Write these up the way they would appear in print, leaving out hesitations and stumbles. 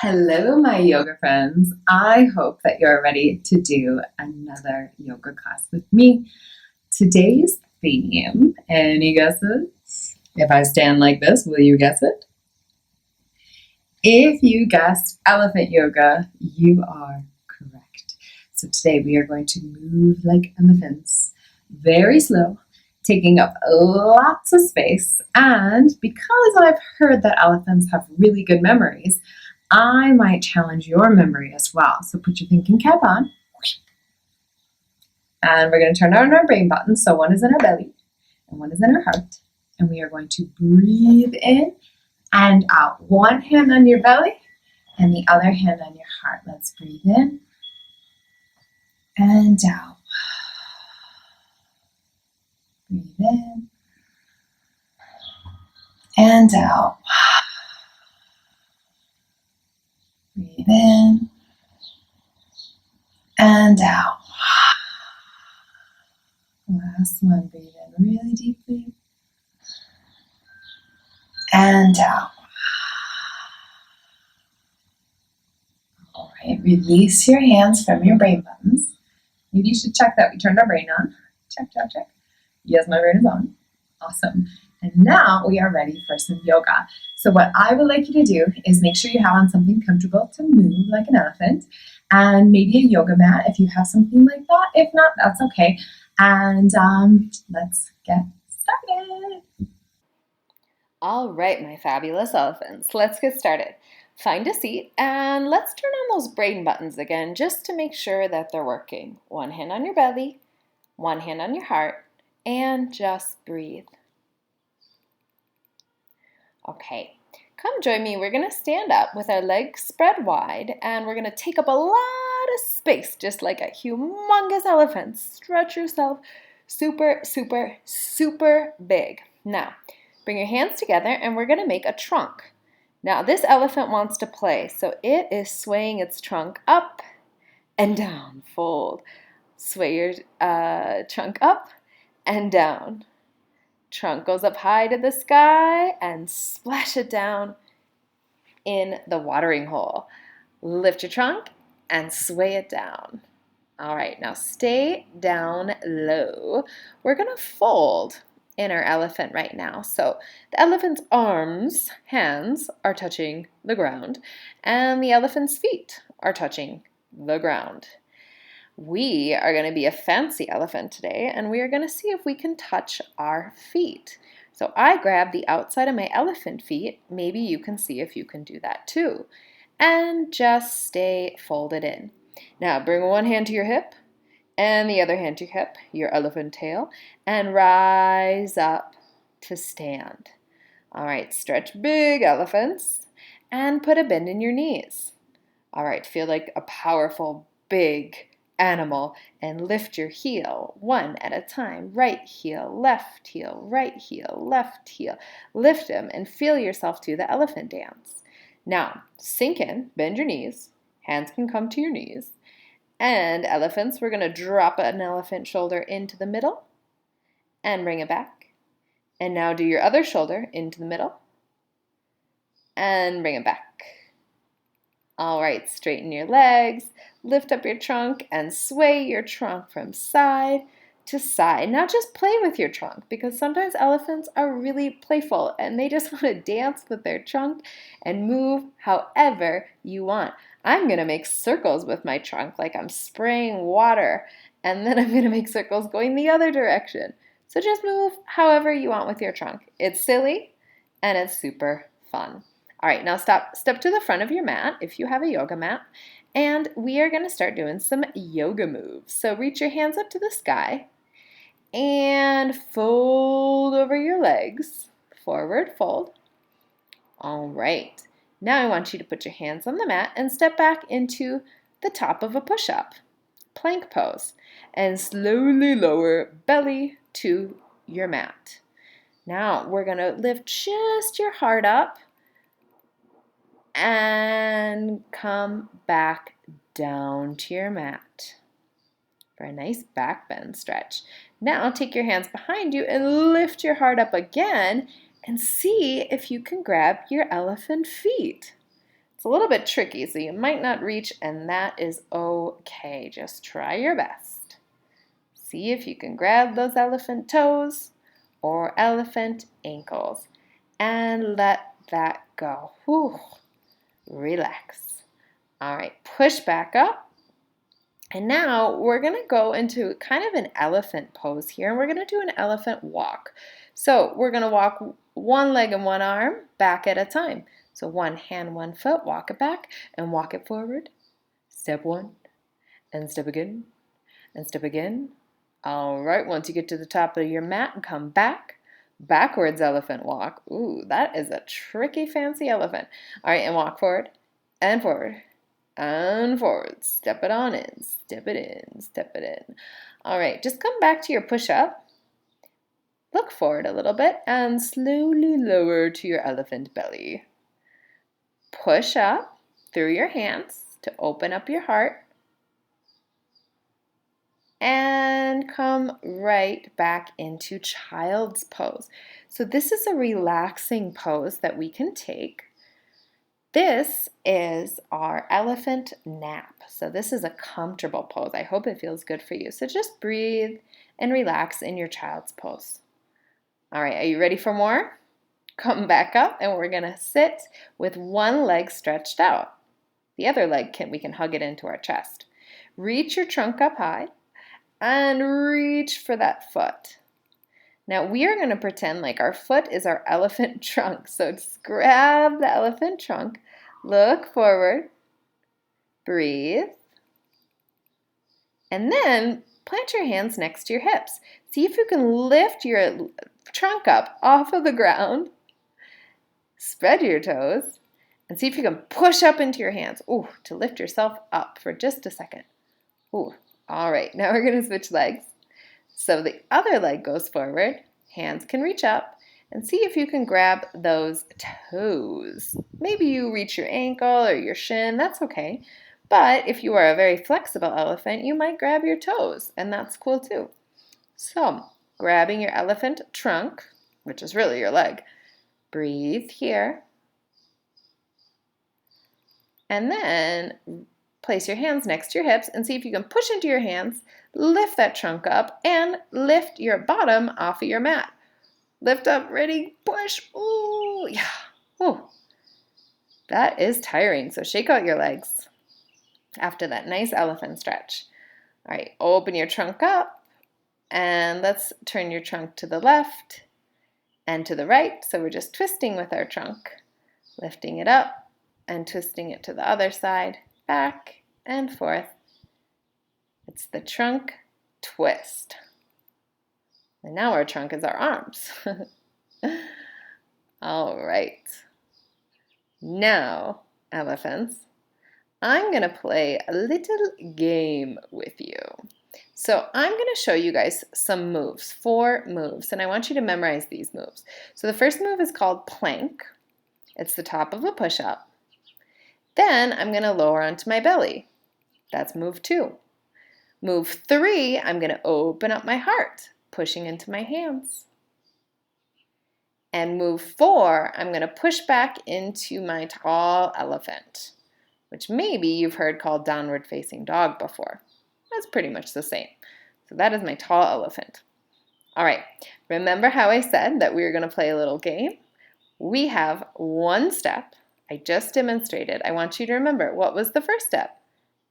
Hello, my yoga friends. I hope that you're ready to do another yoga class with me. Today's theme, any guesses? If I stand like this, will you guess it? If you guessed elephant yoga, you are correct. So today we are going to move like elephants, very slow, taking up lots of space. And because I've heard that elephants have really good memories, I might challenge your memory as well. So put your thinking cap on. And we're going to turn on our brain buttons. So one is in our belly and one is in our heart. And we are going to breathe in and out. One hand on your belly and the other hand on your heart. Let's breathe in and out. Breathe in and out. Breathe in and out. Last one. Breathe in really deeply and out. All right, release your hands from your brain buttons. Maybe you should check that we turned our brain on. Check, check, check. Yes, my brain is on. Awesome. And now we are ready for some yoga. So what I would like you to do is make sure you have on something comfortable to move like an elephant and maybe a yoga mat if you have something like that. If not, that's okay. And let's get started. All right, my fabulous elephants, let's get started. Find a seat and let's turn on those brain buttons again just to make sure that they're working. One hand on your belly, one hand on your heart, and just breathe. Okay, come join me. We're going to stand up with our legs spread wide and we're going to take up a lot of space just like a humongous elephant. Stretch yourself super, super, super big. Now, bring your hands together and we're going to make a trunk. Now, this elephant wants to play, so it is swaying its trunk up and down. Fold. Sway your trunk up and down. Trunk goes up high to the sky and splash it down in the watering hole. Lift your trunk and sway it down. All right, now stay down low. We're going to fold in our elephant right now. So the elephant's arms, hands, are touching the ground, and the elephant's feet are touching the ground. We are going to be a fancy elephant today, and we are going to see if we can touch our feet. So I grab the outside of my elephant feet. Maybe you can see if you can do that too. And just stay folded in. Now bring one hand to your hip and the other hand to your hip, your elephant tail, and rise up to stand. All right, stretch big elephants and put a bend in your knees. All right, feel like a powerful, big animal and lift your heel one at a time. Right heel, left heel, right heel, left heel. Lift them and feel yourself do the elephant dance. Now, sink in, bend your knees. Hands can come to your knees. And elephants, we're going to drop an elephant shoulder into the middle and bring it back. And now do your other shoulder into the middle and bring it back. All right, straighten your legs, lift up your trunk, and sway your trunk from side to side. Now just play with your trunk because sometimes elephants are really playful and they just want to dance with their trunk and move however you want. I'm going to make circles with my trunk like I'm spraying water, and then I'm going to make circles going the other direction. So just move however you want with your trunk. It's silly and it's super fun. All right, now step to the front of your mat if you have a yoga mat, and we are going to start doing some yoga moves. So reach your hands up to the sky and fold over your legs. Forward fold. All right, now I want you to put your hands on the mat and step back into the top of a push-up, plank pose, and slowly lower belly to your mat. Now we're going to lift just your heart up and come back down to your mat for a nice back bend stretch. Now take your hands behind you and lift your heart up again and see if you can grab your elephant feet. It's a little bit tricky, so you might not reach, and that is okay. Just try your best. See if you can grab those elephant toes or elephant ankles and let that go. Whew. Relax. All right, push back up. And now we're going to go into kind of an elephant pose here, and we're going to do an elephant walk. So we're going to walk one leg and one arm back at a time. So one hand, one foot, walk it back and walk it forward. Step one, and step again, and step again. All right, once you get to the top of your mat, come back. Backwards elephant walk. Ooh, that is a tricky, fancy elephant. All right, and walk forward, and forward, and forward. Step it on in, step it in, step it in. All right, just come back to your push-up. Look forward a little bit, and slowly lower to your elephant belly. Push up through your hands to open up your heart. And come right back into child's pose. So this is a relaxing pose that we can take. This is our elephant nap. So this is a comfortable pose. I hope it feels good for you. So just breathe and relax in your child's pose. All right, are you ready for more? Come back up, and we're gonna sit with one leg stretched out. The other leg, we can hug it into our chest. Reach your trunk up high and reach for that foot. Now we are gonna pretend like our foot is our elephant trunk. So just grab the elephant trunk, look forward, breathe, and then plant your hands next to your hips. See if you can lift your trunk up off of the ground. Spread your toes and see if you can push up into your hands. Ooh, to lift yourself up for just a second. Ooh, all right, now we're gonna switch legs. So the other leg goes forward, hands can reach up, and see if you can grab those toes. Maybe you reach your ankle or your shin, that's okay. But if you are a very flexible elephant, you might grab your toes, and that's cool too. So, grabbing your elephant trunk, which is really your leg, breathe here. And then place your hands next to your hips and see if you can push into your hands, lift that trunk up, and lift your bottom off of your mat. Lift up, ready, push. Ooh, yeah. Ooh. That is tiring, so shake out your legs after that nice elephant stretch. All right, open your trunk up, and let's turn your trunk to the left and to the right. So we're just twisting with our trunk, lifting it up and twisting it to the other side, back and forth. It's the trunk twist. And now our trunk is our arms. All right. Now, elephants, I'm going to play a little game with you. So I'm going to show you guys some moves, 4 moves, and I want you to memorize these moves. So the first move is called plank. It's the top of a push-up. Then I'm going to lower onto my belly. That's move 2. Move 3, I'm going to open up my heart, pushing into my hands. And move 4, I'm going to push back into my tall elephant, which maybe you've heard called downward facing dog before. That's pretty much the same. So that is my tall elephant. All right, remember how I said that we were going to play a little game? We have one step. I just demonstrated. I want you to remember what was the first step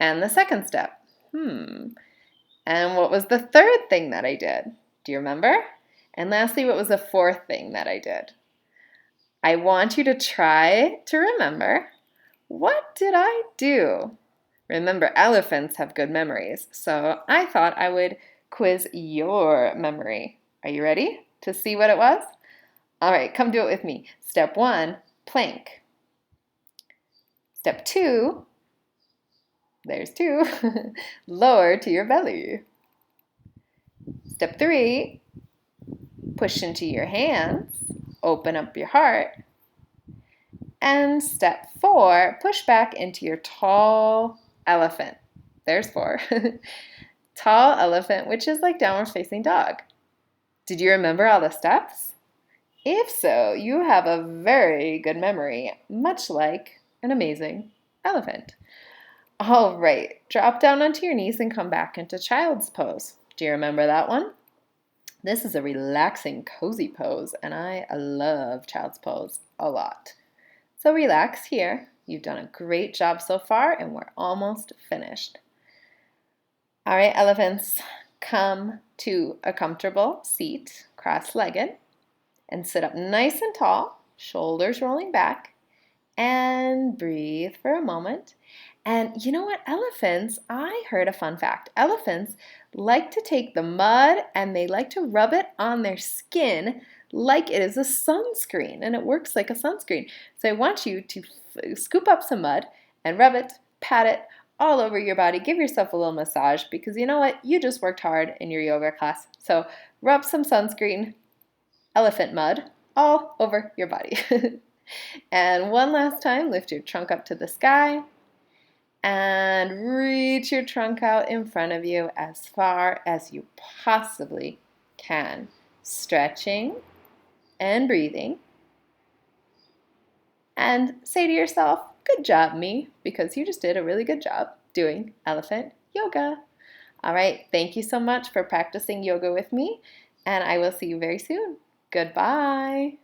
and the second step. And what was the third thing that I did? Do you remember? And lastly, what was the fourth thing that I did? I want you to try to remember, what did I do? Remember, elephants have good memories, so I thought I would quiz your memory. Are you ready to see what it was? All right, come do it with me. Step 1, plank. Step 2, there's 2, lower to your belly. Step 3, push into your hands, open up your heart. And step 4, push back into your tall elephant. There's 4. Tall elephant, which is like downward facing dog. Did you remember all the steps? If so, you have a very good memory, much like an amazing elephant. All right, drop down onto your knees and come back into child's pose. Do you remember that one? This is a relaxing, cozy pose, and I love child's pose a lot. So relax here. You've done a great job so far, and we're almost finished. All right, elephants, come to a comfortable seat, cross-legged, and sit up nice and tall, shoulders rolling back, and breathe for a moment. And you know what, elephants, I heard a fun fact. Elephants like to take the mud and they like to rub it on their skin like it is a sunscreen, and it works like a sunscreen. So I want you to scoop up some mud and rub it, pat it all over your body. Give yourself a little massage because you know what? You just worked hard in your yoga class. So rub some sunscreen, elephant mud, all over your body. And one last time, lift your trunk up to the sky and reach your trunk out in front of you as far as you possibly can. Stretching and breathing. And say to yourself, good job, me, because you just did a really good job doing elephant yoga. All right, thank you so much for practicing yoga with me, and I will see you very soon. Goodbye.